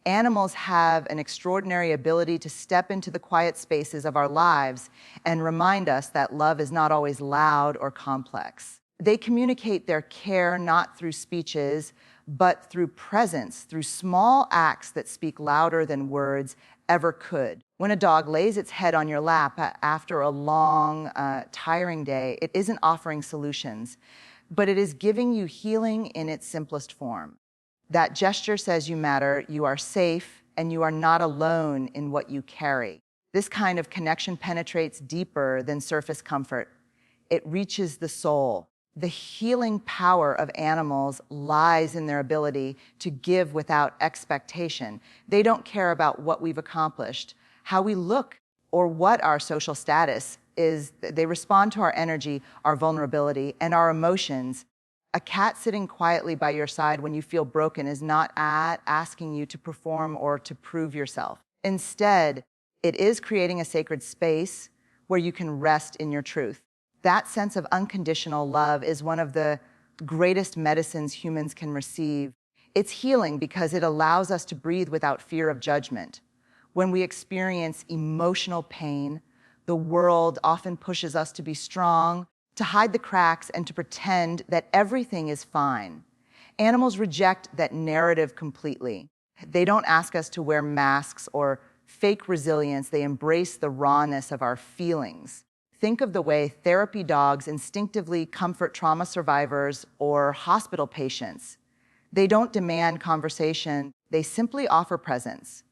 Animals have an extraordinary ability to step into the quiet spaces of our lives and remind us that love is not always loud or complex. They communicate their care not through speeches, but through presence, through small acts that speak louder than words ever could. When a dog lays its head on your lap after a long, tiring day, it isn't offering solutions, but it is giving you healing in its simplest form. That gesture says you matter, you are safe, and you are not alone in what you carry. This kind of connection penetrates deeper than surface comfort. It reaches the soul. The healing power of animals lies in their ability to give without expectation. They don't care about what we've accomplished, how we look, or what our social status is. They respond to our energy, our vulnerability, and our emotions. A cat sitting quietly by your side when you feel broken is not asking you to perform or to prove yourself. Instead, it is creating a sacred space where you can rest in your truth. That sense of unconditional love is one of the greatest medicines humans can receive. It's healing because it allows us to breathe without fear of judgment. When we experience emotional pain, the world often pushes us to be strong, to hide the cracks, and to pretend that everything is fine. Animals reject that narrative completely. They don't ask us to wear masks or fake resilience. They embrace the rawness of our feelings. Think of the way therapy dogs instinctively comfort trauma survivors or hospital patients. They don't demand conversation, they simply offer presence.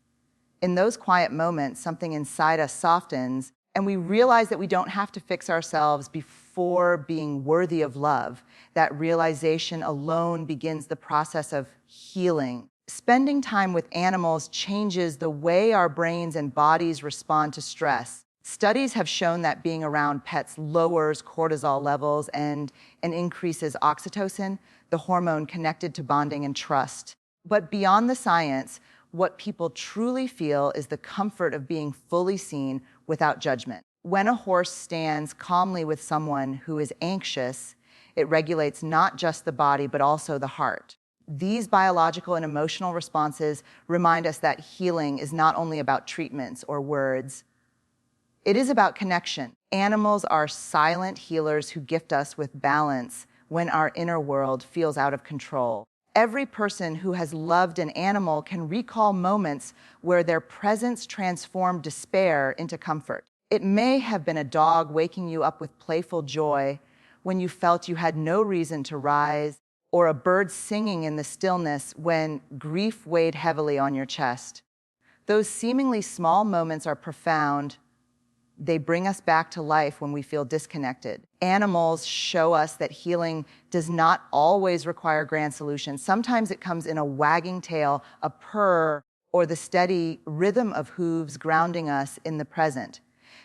In those quiet moments, something inside us softens, and we realize that we don't have to fix ourselves before being worthy of love. That realization alone begins the process of healing. Spending time with animals changes the way our brains and bodies respond to stress. Studies have shown that being around pets lowers cortisol levels and increases oxytocin, the hormone connected to bonding and trust. But beyond the science, what people truly feel is the comfort of being fully seen without judgment. When a horse stands calmly with someone who is anxious, it regulates not just the body, but also the heart. These biological and emotional responses remind us that healing is not only about treatments or words. It is about connection. Animals are silent healers who gift us with balance when our inner world feels out of control. Every person who has loved an animal can recall moments where their presence transformed despair into comfort. It may have been a dog waking you up with playful joy when you felt you had no reason to rise, or a bird singing in the stillness when grief weighed heavily on your chest. Those seemingly small moments are profound. They bring us back to life when we feel disconnected. Animals show us that healing does not always require grand solutions. Sometimes it comes in a wagging tail, a purr, or the steady rhythm of hooves grounding us in the present.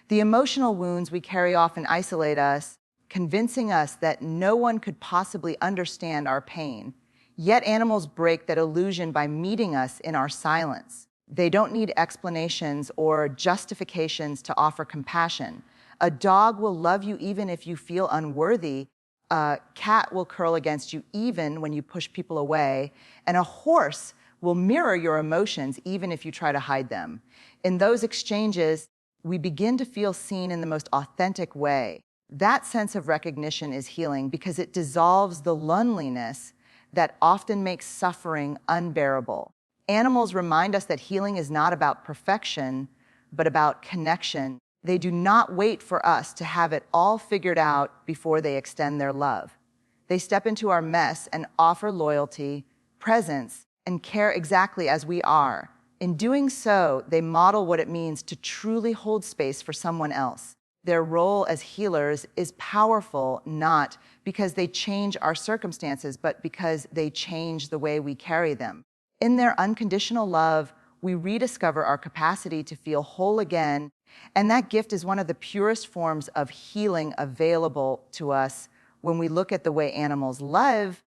The emotional wounds we carry often isolate us, convincing us that no one could possibly understand our pain. Yet animals break that illusion by meeting us in our silence. They don't need explanations or justifications to offer compassion. A dog will love you even if you feel unworthy. A cat will curl against you even when you push people away. And a horse will mirror your emotions even if you try to hide them. In those exchanges, we begin to feel seen in the most authentic way. That sense of recognition is healing because it dissolves the loneliness that often makes suffering unbearable. Animals remind us that healing is not about perfection, but about connection. They do not wait for us to have it all figured out before they extend their love. They step into our mess and offer loyalty, presence, and care exactly as we are. In doing so, they model what it means to truly hold space for someone else. Their role as healers is powerful not because they change our circumstances, but because they change the way we carry them. In their unconditional love, we rediscover our capacity to feel whole again, and that gift is one of the purest forms of healing available to us. When we look at the way animals live,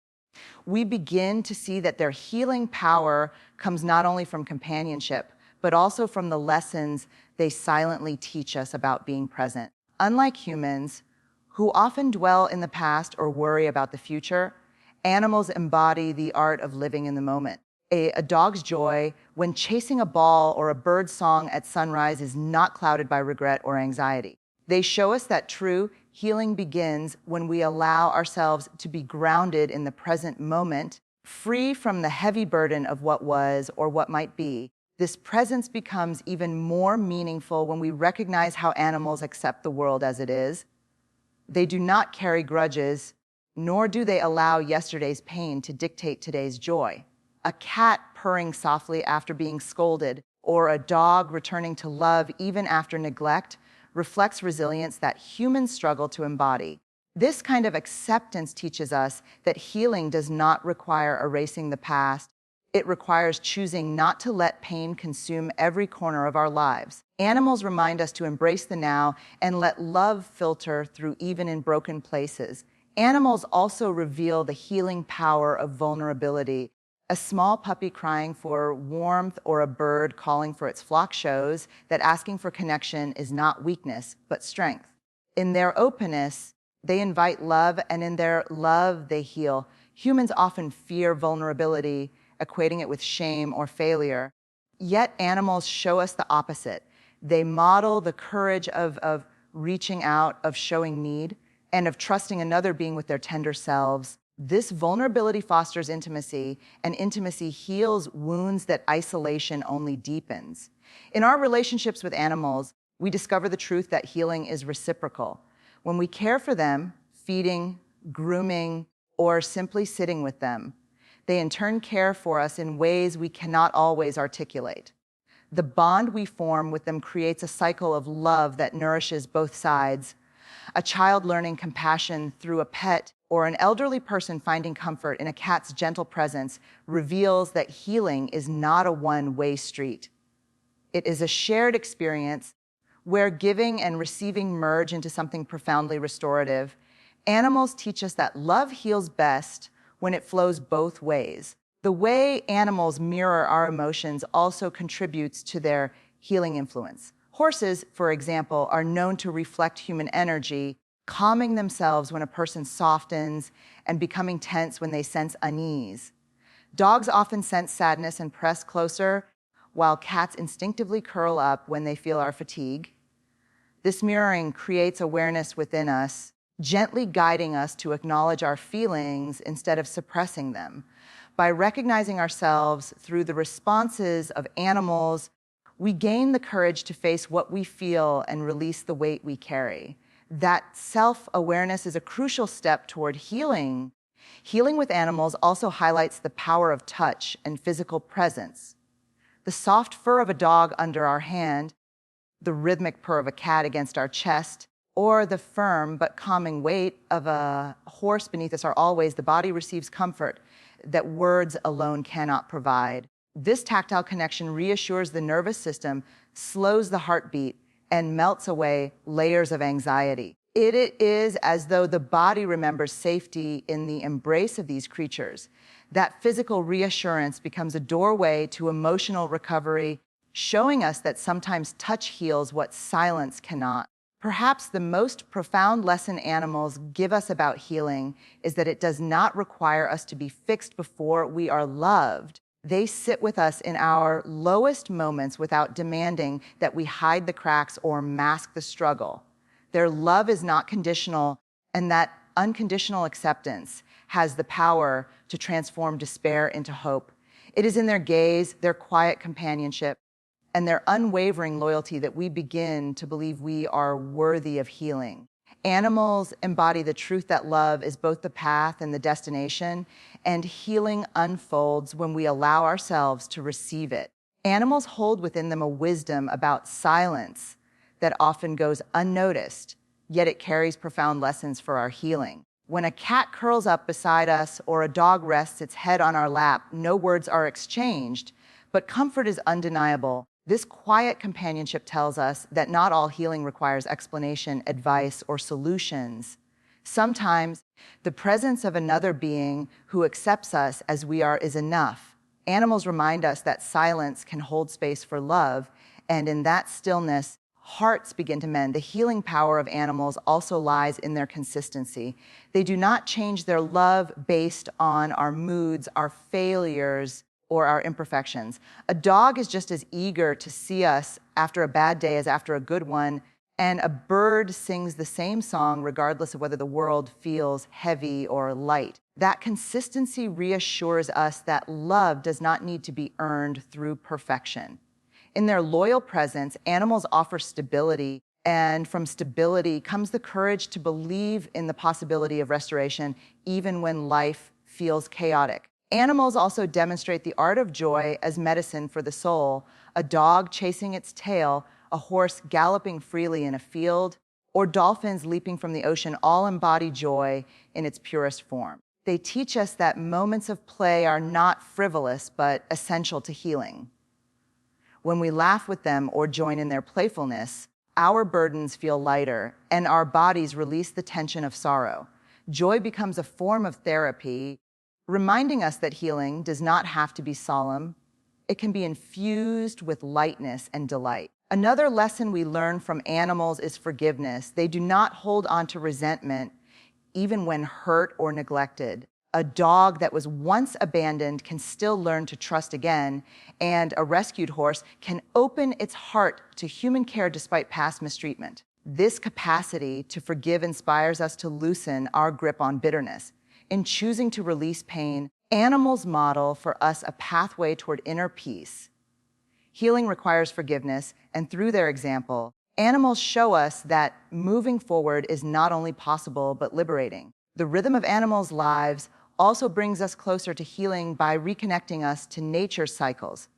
we begin to see that their healing power comes not only from companionship, but also from the lessons they silently teach us about being present. Unlike humans, who often dwell in the past or worry about the future, animals embody the art of living in the moment. A dog's joy when chasing a ball or a bird's song at sunrise is not clouded by regret or anxiety. They show us that true healing begins when we allow ourselves to be grounded in the present moment, free from the heavy burden of what was or what might be. This presence becomes even more meaningful when we recognize how animals accept the world as it is. They do not carry grudges, nor do they allow yesterday's pain to dictate today's joy. A cat purring softly after being scolded, or a dog returning to love even after neglect, reflects resilience that humans struggle to embody. This kind of acceptance teaches us that healing does not require erasing the past. It requires choosing not to let pain consume every corner of our lives. Animals remind us to embrace the now and let love filter through even in broken places. Animals also reveal the healing power of vulnerability. A small puppy crying for warmth or a bird calling for its flock shows that asking for connection is not weakness, but strength. In their openness, they invite love, and in their love, they heal. Humans often fear vulnerability, equating it with shame or failure. Yet animals show us the opposite. They model the courage of reaching out, of showing need, and of trusting another being with their tender selves. This vulnerability fosters intimacy, and intimacy heals wounds that isolation only deepens. In our relationships with animals, we discover the truth that healing is reciprocal. When we care for them, feeding, grooming, or simply sitting with them, they in turn care for us in ways we cannot always articulate. The bond we form with them creates a cycle of love that nourishes both sides. A child learning compassion through a pet, or an elderly person finding comfort in a cat's gentle presence, reveals that healing is not a one-way street. It is a shared experience where giving and receiving merge into something profoundly restorative. Animals teach us that love heals best when it flows both ways. The way animals mirror our emotions also contributes to their healing influence. Horses, for example, are known to reflect human energy, calming themselves when a person softens and becoming tense when they sense unease. Dogs often sense sadness and press closer, while cats instinctively curl up when they feel our fatigue. This mirroring creates awareness within us, gently guiding us to acknowledge our feelings instead of suppressing them. By recognizing ourselves through the responses of animals, we gain the courage to face what we feel and release the weight we carry. That self-awareness is a crucial step toward healing. Healing with animals also highlights the power of touch and physical presence. The soft fur of a dog under our hand, the rhythmic purr of a cat against our chest, or the firm but calming weight of a horse beneath us are always the body receives comfort that words alone cannot provide. This tactile connection reassures the nervous system, slows the heartbeat, and melts away layers of anxiety. It is as though the body remembers safety in the embrace of these creatures. That physical reassurance becomes a doorway to emotional recovery, showing us that sometimes touch heals what silence cannot. Perhaps the most profound lesson animals give us about healing is that it does not require us to be fixed before we are loved. They sit with us in our lowest moments without demanding that we hide the cracks or mask the struggle. Their love is not conditional, and that unconditional acceptance has the power to transform despair into hope. It is in their gaze, their quiet companionship, and their unwavering loyalty that we begin to believe we are worthy of healing. Animals embody the truth that love is both the path and the destination, and healing unfolds when we allow ourselves to receive it. Animals hold within them a wisdom about silence that often goes unnoticed, yet it carries profound lessons for our healing. When a cat curls up beside us or a dog rests its head on our lap, no words are exchanged, but comfort is undeniable. This quiet companionship tells us that not all healing requires explanation, advice, or solutions. Sometimes the presence of another being who accepts us as we are is enough. Animals remind us that silence can hold space for love, and in that stillness, hearts begin to mend. The healing power of animals also lies in their consistency. They do not change their love based on our moods, our failures, or our imperfections. A dog is just as eager to see us after a bad day as after a good one, and a bird sings the same song regardless of whether the world feels heavy or light. That consistency reassures us that love does not need to be earned through perfection. In their loyal presence, animals offer stability, and from stability comes the courage to believe in the possibility of restoration even when life feels chaotic. Animals also demonstrate the art of joy as medicine for the soul. A dog chasing its tail, a horse galloping freely in a field, or dolphins leaping from the ocean all embody joy in its purest form. They teach us that moments of play are not frivolous but essential to healing. When we laugh with them or join in their playfulness, our burdens feel lighter and our bodies release the tension of sorrow. Joy becomes a form of therapy, reminding us that healing does not have to be solemn. It can be infused with lightness and delight. Another lesson we learn from animals is forgiveness. They do not hold on to resentment, even when hurt or neglected. A dog that was once abandoned can still learn to trust again, and a rescued horse can open its heart to human care despite past mistreatment. This capacity to forgive inspires us to loosen our grip on bitterness. In choosing to release pain, animals model for us a pathway toward inner peace. Healing requires forgiveness, and through their example, animals show us that moving forward is not only possible but liberating. The rhythm of animals' lives also brings us closer to healing by reconnecting us to nature's cycles.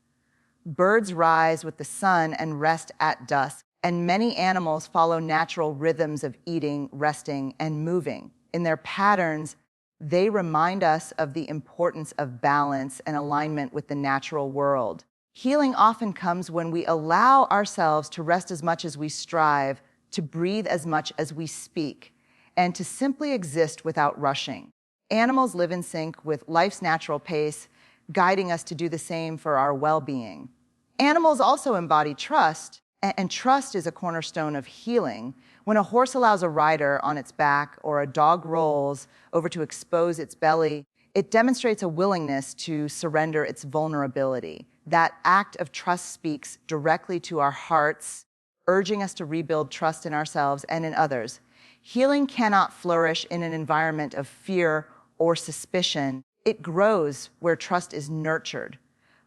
Birds rise with the sun and rest at dusk, and many animals follow natural rhythms of eating, resting, and moving. In their patterns, they remind us of the importance of balance and alignment with the natural world. Healing often comes when we allow ourselves to rest as much as we strive, to breathe as much as we speak, and to simply exist without rushing. Animals live in sync with life's natural pace, guiding us to do the same for our well-being. Animals also embody trust, and trust is a cornerstone of healing. When a horse allows a rider on its back or a dog rolls over to expose its belly, it demonstrates a willingness to surrender its vulnerability. That act of trust speaks directly to our hearts, urging us to rebuild trust in ourselves and in others. Healing cannot flourish in an environment of fear or suspicion. It grows where trust is nurtured.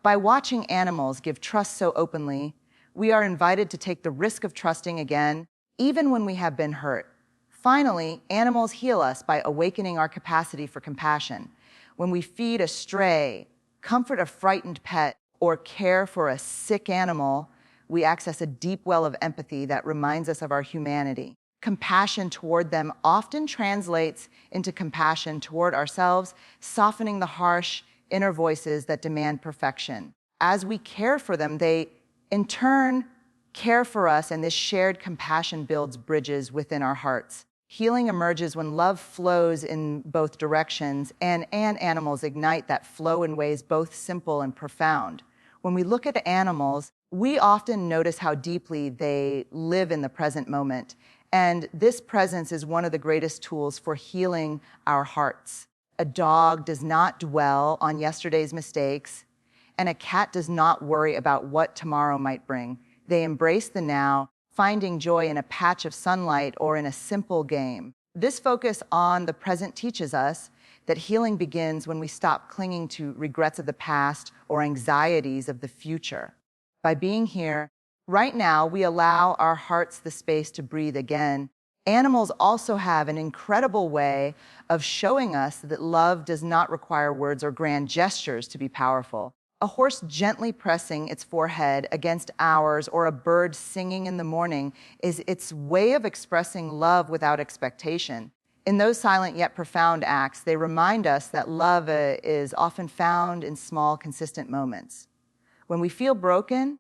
By watching animals give trust so openly, we are invited to take the risk of trusting again, even when we have been hurt. Finally, animals heal us by awakening our capacity for compassion. When we feed a stray, comfort a frightened pet, or care for a sick animal, we access a deep well of empathy that reminds us of our humanity. Compassion toward them often translates into compassion toward ourselves, softening the harsh inner voices that demand perfection. As we care for them, they, in turn, care for us, and this shared compassion builds bridges within our hearts. Healing emerges when love flows in both directions, and animals ignite that flow in ways both simple and profound. When we look at animals, we often notice how deeply they live in the present moment, and this presence is one of the greatest tools for healing our hearts. A dog does not dwell on yesterday's mistakes, and a cat does not worry about what tomorrow might bring. They embrace the now, finding joy in a patch of sunlight or in a simple game. This focus on the present teaches us that healing begins when we stop clinging to regrets of the past or anxieties of the future. By being here, right now, we allow our hearts the space to breathe again. Animals also have an incredible way of showing us that love does not require words or grand gestures to be powerful. A horse gently pressing its forehead against ours, or a bird singing in the morning, is its way of expressing love without expectation. In those silent yet profound acts, they remind us that love is often found in small, consistent moments. When we feel broken,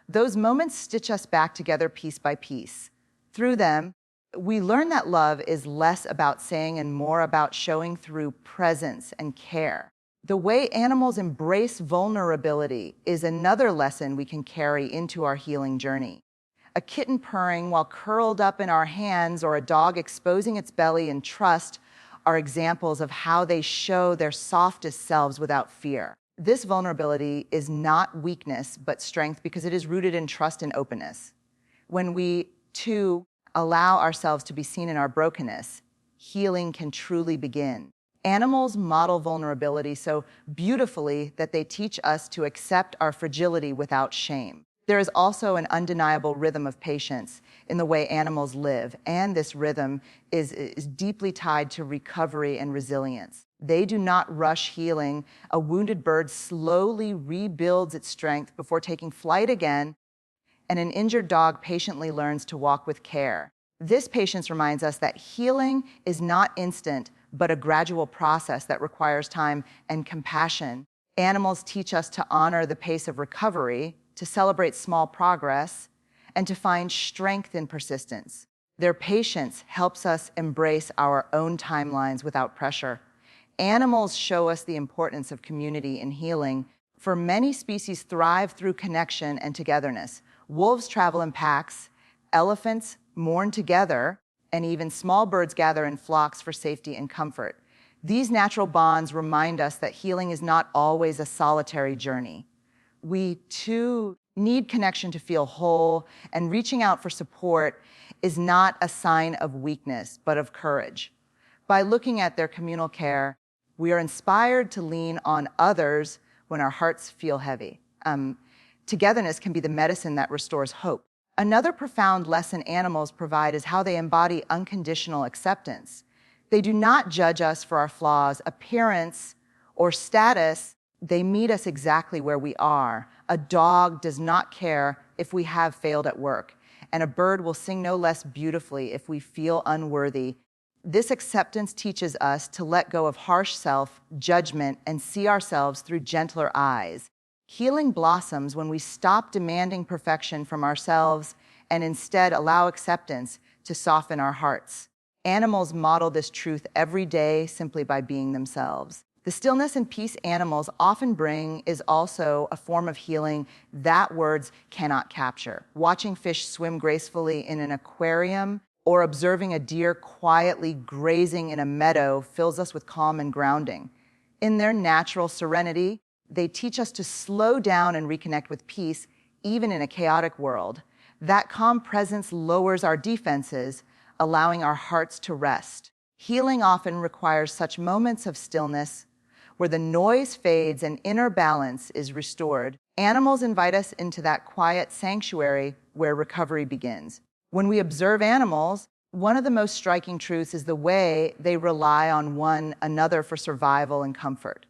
those moments stitch us back together piece by piece. Through them, we learn that love is less about saying and more about showing through presence and care. The way animals embrace vulnerability is another lesson we can carry into our healing journey. A kitten purring while curled up in our hands, or a dog exposing its belly in trust, are examples of how they show their softest selves without fear. This vulnerability is not weakness, but strength because it is rooted in trust and openness. When we, too, allow ourselves to be seen in our brokenness, healing can truly begin. Animals model vulnerability so beautifully that they teach us to accept our fragility without shame. There is also an undeniable rhythm of patience in the way animals live, and this rhythm is deeply tied to recovery and resilience. They do not rush healing. A wounded bird slowly rebuilds its strength before taking flight again, and an injured dog patiently learns to walk with care. This patience reminds us that healing is not instant, but a gradual process that requires time and compassion. Animals teach us to honor the pace of recovery, to celebrate small progress, and to find strength in persistence. Their patience helps us embrace our own timelines without pressure. Animals show us the importance of community in healing, for many species thrive through connection and togetherness. Wolves travel in packs, elephants mourn together, and even small birds gather in flocks for safety and comfort. These natural bonds remind us that healing is not always a solitary journey. We, too, need connection to feel whole, and reaching out for support is not a sign of weakness, but of courage. By looking at their communal care, we are inspired to lean on others when our hearts feel heavy. Togetherness can be the medicine that restores hope. Another profound lesson animals provide is how they embody unconditional acceptance. They do not judge us for our flaws, appearance, or status. They meet us exactly where we are. A dog does not care if we have failed at work, and a bird will sing no less beautifully if we feel unworthy. This acceptance teaches us to let go of harsh self-judgment and see ourselves through gentler eyes. Healing blossoms when we stop demanding perfection from ourselves and instead allow acceptance to soften our hearts. Animals model this truth every day simply by being themselves. The stillness and peace animals often bring is also a form of healing that words cannot capture. Watching fish swim gracefully in an aquarium or observing a deer quietly grazing in a meadow fills us with calm and grounding. In their natural serenity, they teach us to slow down and reconnect with peace, even in a chaotic world. That calm presence lowers our defenses, allowing our hearts to rest. Healing often requires such moments of stillness where the noise fades and inner balance is restored. Animals invite us into that quiet sanctuary where recovery begins. When we observe animals, one of the most striking truths is the way they rely on one another for survival and comfort.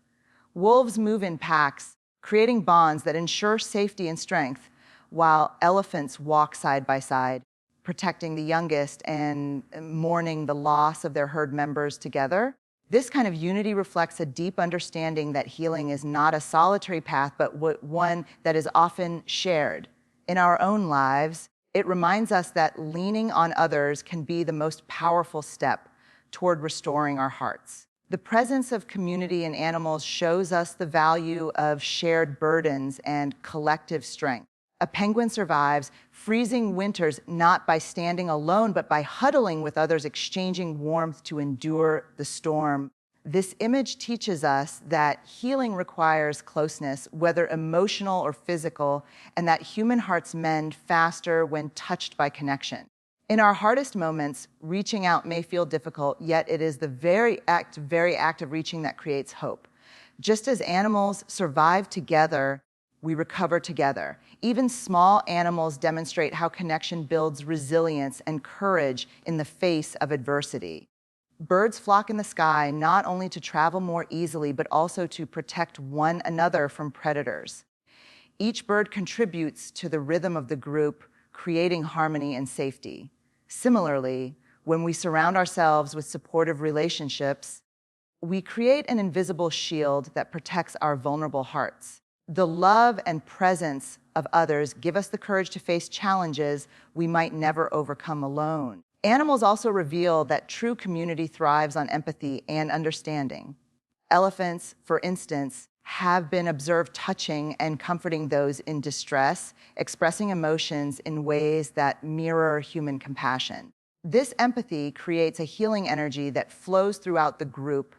Wolves move in packs, creating bonds that ensure safety and strength, while elephants walk side by side, protecting the youngest and mourning the loss of their herd members together. This kind of unity reflects a deep understanding that healing is not a solitary path, but one that is often shared. In our own lives, it reminds us that leaning on others can be the most powerful step toward restoring our hearts. The presence of community in animals shows us the value of shared burdens and collective strength. A penguin survives freezing winters not by standing alone, but by huddling with others, exchanging warmth to endure the storm. This image teaches us that healing requires closeness, whether emotional or physical, and that human hearts mend faster when touched by connection. In our hardest moments, reaching out may feel difficult, yet it is the very act of reaching that creates hope. Just as animals survive together, we recover together. Even small animals demonstrate how connection builds resilience and courage in the face of adversity. Birds flock in the sky not only to travel more easily, but also to protect one another from predators. Each bird contributes to the rhythm of the group, creating harmony and safety. Similarly, when we surround ourselves with supportive relationships, we create an invisible shield that protects our vulnerable hearts. The love and presence of others give us the courage to face challenges we might never overcome alone. Animals also reveal that true community thrives on empathy and understanding. Elephants, for instance, have been observed touching and comforting those in distress, expressing emotions in ways that mirror human compassion. This empathy creates a healing energy that flows throughout the group,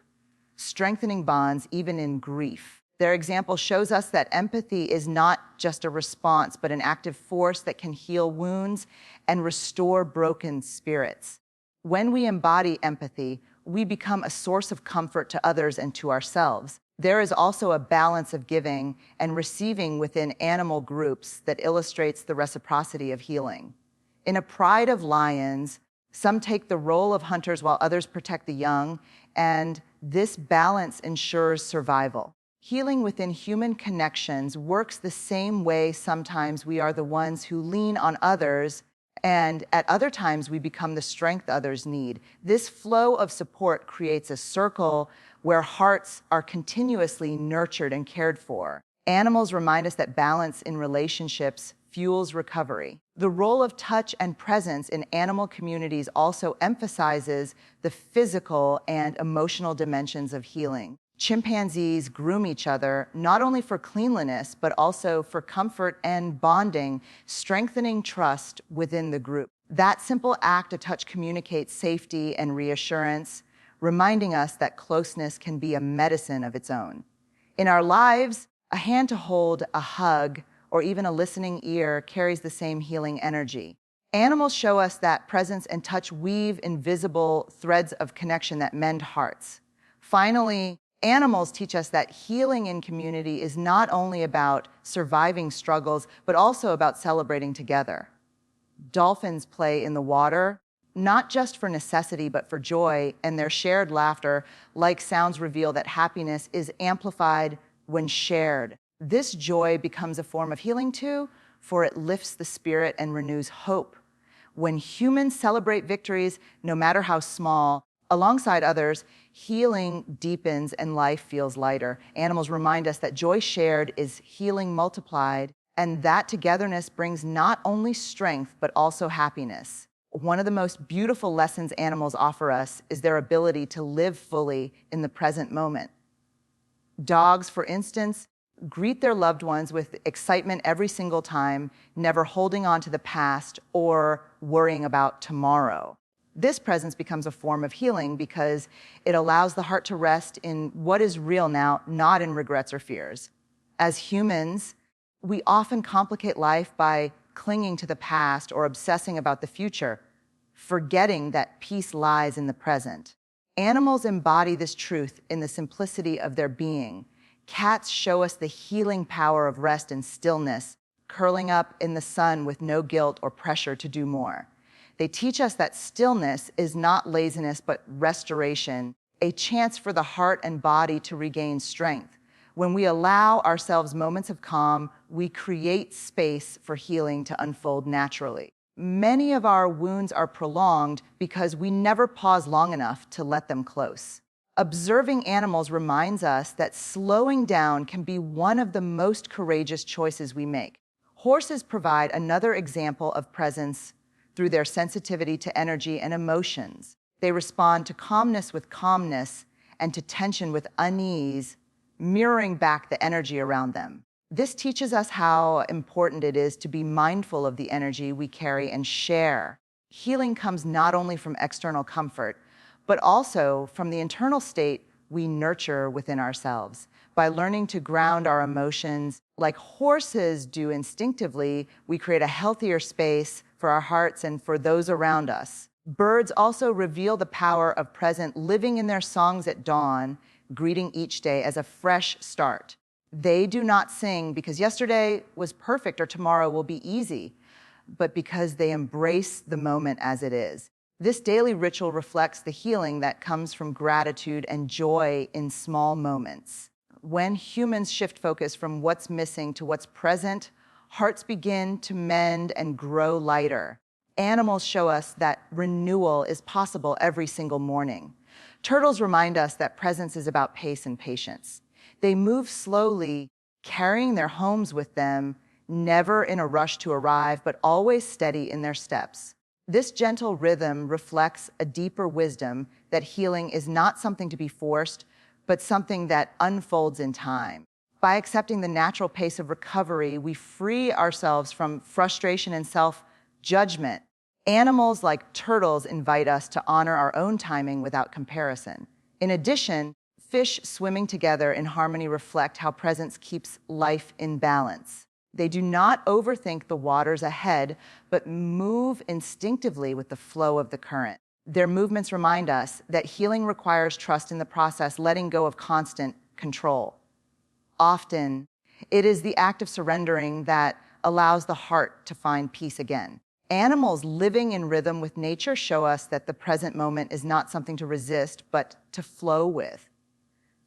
strengthening bonds even in grief. Their example shows us that empathy is not just a response, but an active force that can heal wounds and restore broken spirits. When we embody empathy, we become a source of comfort to others and to ourselves. There is also a balance of giving and receiving within animal groups that illustrates the reciprocity of healing. In a pride of lions, some take the role of hunters while others protect the young, and this balance ensures survival. Healing within human connections works the same way. Sometimes we are the ones who lean on others, and at other times we become the strength others need. This flow of support creates a circle where hearts are continuously nurtured and cared for. Animals remind us that balance in relationships fuels recovery. The role of touch and presence in animal communities also emphasizes the physical and emotional dimensions of healing. Chimpanzees groom each other not only for cleanliness, but also for comfort and bonding, strengthening trust within the group. That simple act of touch communicates safety and reassurance, reminding us that closeness can be a medicine of its own. In our lives, a hand to hold, a hug, or even a listening ear carries the same healing energy. Animals show us that presence and touch weave invisible threads of connection that mend hearts. Finally, animals teach us that healing in community is not only about surviving struggles, but also about celebrating together. Dolphins play in the water, not just for necessity, but for joy, and their shared laughter, like sounds, reveal that happiness is amplified when shared. This joy becomes a form of healing too, for it lifts the spirit and renews hope. When humans celebrate victories, no matter how small, alongside others, healing deepens and life feels lighter. Animals remind us that joy shared is healing multiplied, and that togetherness brings not only strength, but also happiness. One of the most beautiful lessons animals offer us is their ability to live fully in the present moment. Dogs, for instance, greet their loved ones with excitement every single time, never holding on to the past or worrying about tomorrow. This presence becomes a form of healing because it allows the heart to rest in what is real now, not in regrets or fears. As humans, we often complicate life by clinging to the past or obsessing about the future, forgetting that peace lies in the present. Animals embody this truth in the simplicity of their being. Cats show us the healing power of rest and stillness, curling up in the sun with no guilt or pressure to do more. They teach us that stillness is not laziness, but restoration, a chance for the heart and body to regain strength. When we allow ourselves moments of calm, we create space for healing to unfold naturally. Many of our wounds are prolonged because we never pause long enough to let them close. Observing animals reminds us that slowing down can be one of the most courageous choices we make. Horses provide another example of presence through their sensitivity to energy and emotions. They respond to calmness with calmness and to tension with unease, mirroring back the energy around them. This teaches us how important it is to be mindful of the energy we carry and share. Healing comes not only from external comfort, but also from the internal state we nurture within ourselves. By learning to ground our emotions like horses do instinctively, we create a healthier space for our hearts and for those around us. Birds also reveal the power of present living in their songs at dawn, greeting each day as a fresh start. They do not sing because yesterday was perfect or tomorrow will be easy, but because they embrace the moment as it is. This daily ritual reflects the healing that comes from gratitude and joy in small moments. When humans shift focus from what's missing to what's present, hearts begin to mend and grow lighter. Animals show us that renewal is possible every single morning. Turtles remind us that presence is about pace and patience. They move slowly, carrying their homes with them, never in a rush to arrive, but always steady in their steps. This gentle rhythm reflects a deeper wisdom that healing is not something to be forced, but something that unfolds in time. By accepting the natural pace of recovery, we free ourselves from frustration and self-judgment. Animals like turtles invite us to honor our own timing without comparison. In addition, Fish swimming together in harmony reflect how presence keeps life in balance. They do not overthink the waters ahead, but move instinctively with the flow of the current. Their movements remind us that healing requires trust in the process, letting go of constant control. Often, it is the act of surrendering that allows the heart to find peace again. Animals living in rhythm with nature show us that the present moment is not something to resist, but to flow with.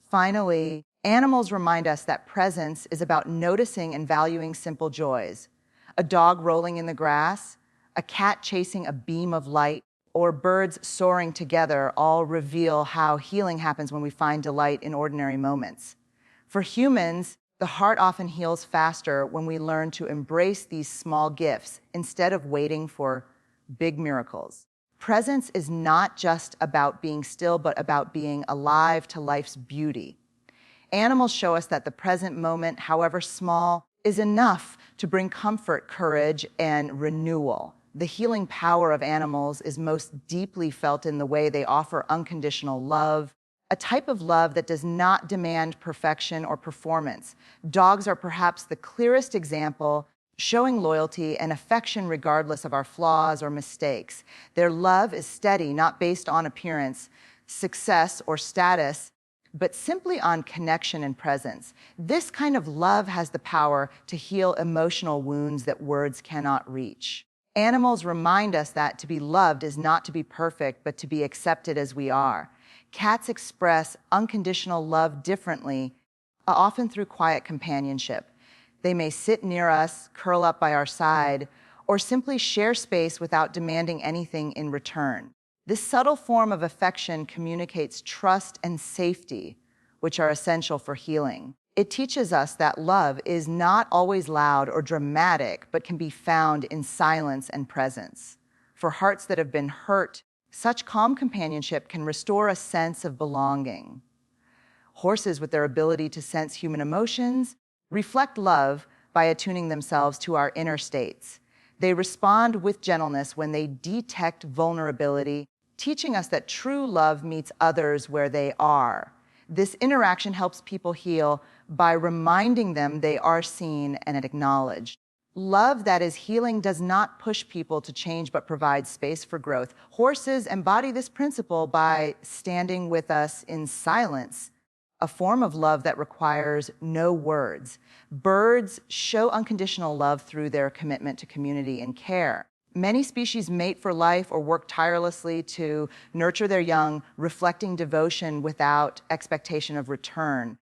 Finally, animals remind us that presence is about noticing and valuing simple joys. A dog rolling in the grass, a cat chasing a beam of light, or birds soaring together all reveal how healing happens when we find delight in ordinary moments. For humans, the heart often heals faster when we learn to embrace these small gifts instead of waiting for big miracles. Presence is not just about being still, but about being alive to life's beauty. Animals show us that the present moment, however small, is enough to bring comfort, courage, and renewal. The healing power of animals is most deeply felt in the way they offer unconditional love, a type of love that does not demand perfection or performance. Dogs are perhaps the clearest example, showing loyalty and affection regardless of our flaws or mistakes. Their love is steady, not based on appearance, success, or status, but simply on connection and presence. This kind of love has the power to heal emotional wounds that words cannot reach. Animals remind us that to be loved is not to be perfect, but to be accepted as we are. Cats express unconditional love differently, often through quiet companionship. They may sit near us, curl up by our side, or simply share space without demanding anything in return. This subtle form of affection communicates trust and safety, which are essential for healing. It teaches us that love is not always loud or dramatic, but can be found in silence and presence. For hearts that have been hurt, such calm companionship can restore a sense of belonging. Horses, with their ability to sense human emotions, reflect love by attuning themselves to our inner states. They respond with gentleness when they detect vulnerability, teaching us that true love meets others where they are. This interaction helps people heal by reminding them they are seen and acknowledged. Love that is healing does not push people to change, but provides space for growth. Horses embody this principle by standing with us in silence, a form of love that requires no words. Birds show unconditional love through their commitment to community and care. Many species mate for life or work tirelessly to nurture their young, reflecting devotion without expectation of return.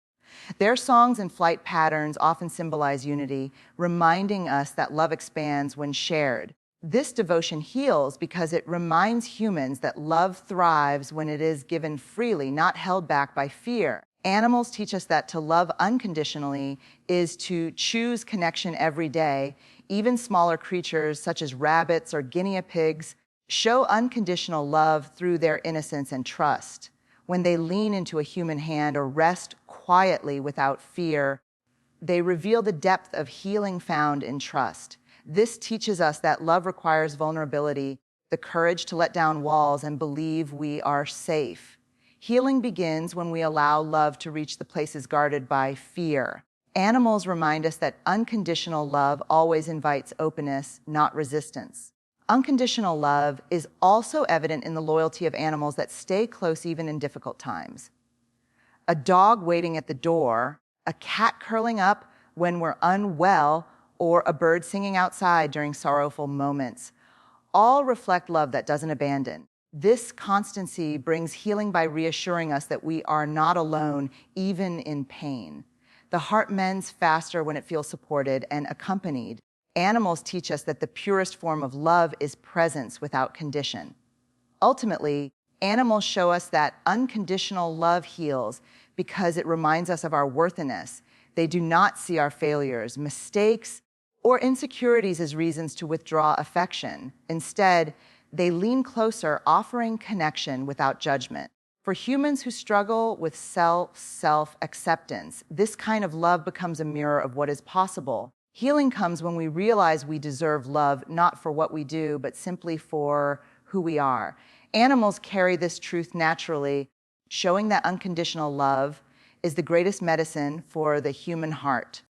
Their songs and flight patterns often symbolize unity, reminding us that love expands when shared. This devotion heals because it reminds humans that love thrives when it is given freely, not held back by fear. Animals teach us that to love unconditionally is to choose connection every day. Even smaller creatures, such as rabbits or guinea pigs, show unconditional love through their innocence and trust. When they lean into a human hand or rest quietly without fear, they reveal the depth of healing found in trust. This teaches us that love requires vulnerability, the courage to let down walls and believe we are safe. Healing begins when we allow love to reach the places guarded by fear. Animals remind us that unconditional love always invites openness, not resistance. Unconditional love is also evident in the loyalty of animals that stay close even in difficult times. A dog waiting at the door, a cat curling up when we're unwell, or a bird singing outside during sorrowful moments, all reflect love that doesn't abandon. This constancy brings healing by reassuring us that we are not alone, even in pain. The heart mends faster when it feels supported and accompanied. Animals teach us that the purest form of love is presence without condition. Ultimately, animals show us that unconditional love heals because it reminds us of our worthiness. They do not see our failures, mistakes, or insecurities as reasons to withdraw affection. Instead, they lean closer, offering connection without judgment. For humans who struggle with self-acceptance, this kind of love becomes a mirror of what is possible. Healing comes when we realize we deserve love, not for what we do, but simply for who we are. Animals carry this truth naturally, showing that unconditional love is the greatest medicine for the human heart.